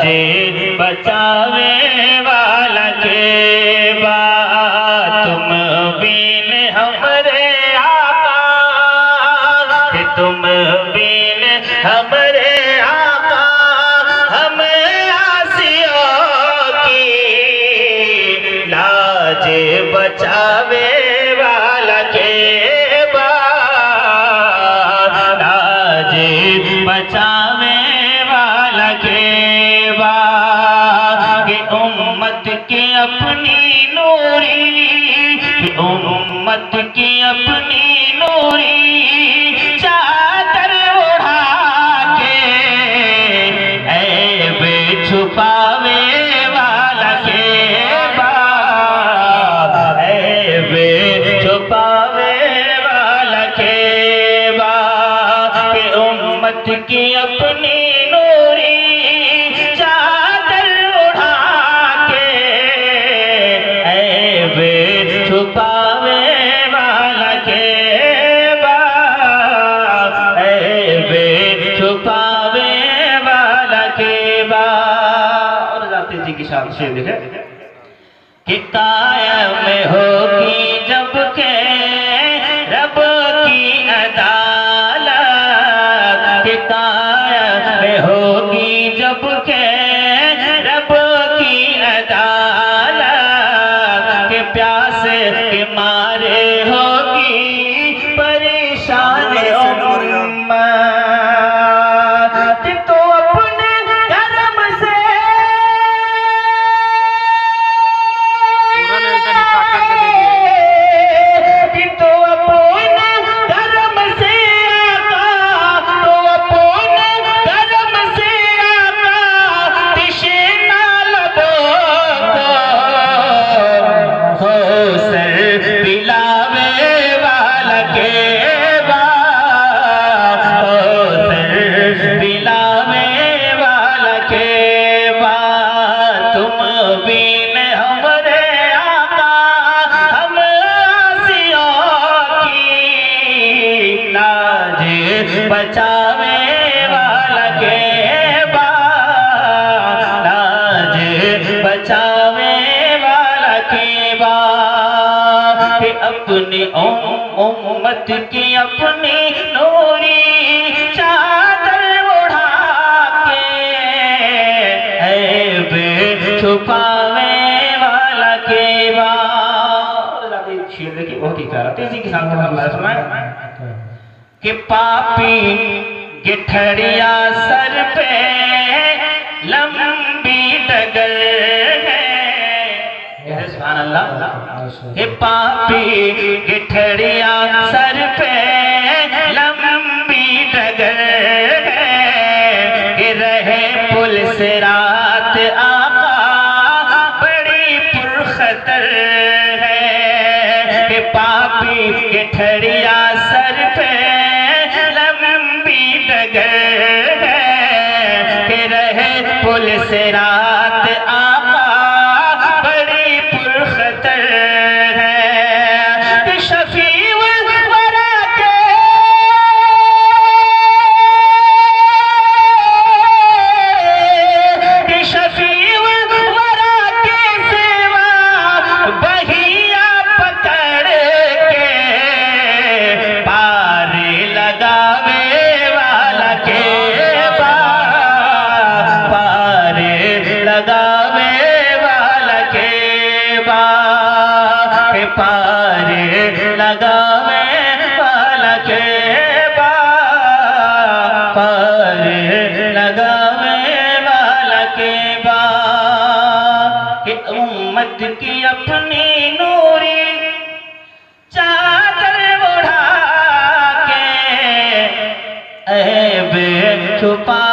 लाजे बचावे वाला के बाद तुम बीन हमरे आका, तुम बीन हमरे आका, हम आसियों की लाजे बचावे वाला के बाद, लाजे बचावे वाला के बाद, कि उम्मत की अपनी नूरी, कि उम्मत की अपनी नूरी चादर उड़ा के ऐब छुपावे वाला के बाद, ऐब छुपावे वाला के बाद, कि उम्मत की अपनी नूरी चादर उड़ा के ऐब छुपावे वाला के बाद, ऐब छुपावे वाला के बाद। और जाते जी की शान से देखे कि कायम होगी जब के रब की अदालत, कि कायम होगी जब के रब की अदालत, के प्यास के मारे होगी परेशान उम्मत, तो अपने कर्म से तो अपने कर्म से आका, तो अपने कर्म से आका तिशना लबों को हो सर पिलावे वाला के बाद, हो सर पिलावे वाला के बाद, तुम बीन हमरे आका, हम आसियों की लाज बचावे वाला के बाद, लाज बचावे वाला के बाद, कि अपनी उम्मत की अपनी नूरी चादर उड़ा के ऐब छुपावे वाला के बाद। शेर देखिए बहुत ही प्यारा, तेजी के साथ सुनाए कि पापी गिठड़िया सर पे लंबी डगर है, सुभान अल्लाह, कि पापी गिठड़िया सर पे लंबी डगर है, कि रहे पुल से रात आका बड़ी पुरखतर है, कि पापी गिठड़िया सर पे लंबी डगर है, कि रहे पुल से रात आका बड़ी पुरखतर है, कि शफीउल वरा के कि शफीउल वरा के सेवा बहिया पकड़ के पार लगावे वाला के बाद, पार लगावे वाला के बाद, के पार लगावे वाला के बाद, पार लगावे वाला के बाद, कि उम्मत की अपनी नूरी चादर उड़ा के ऐब छुपा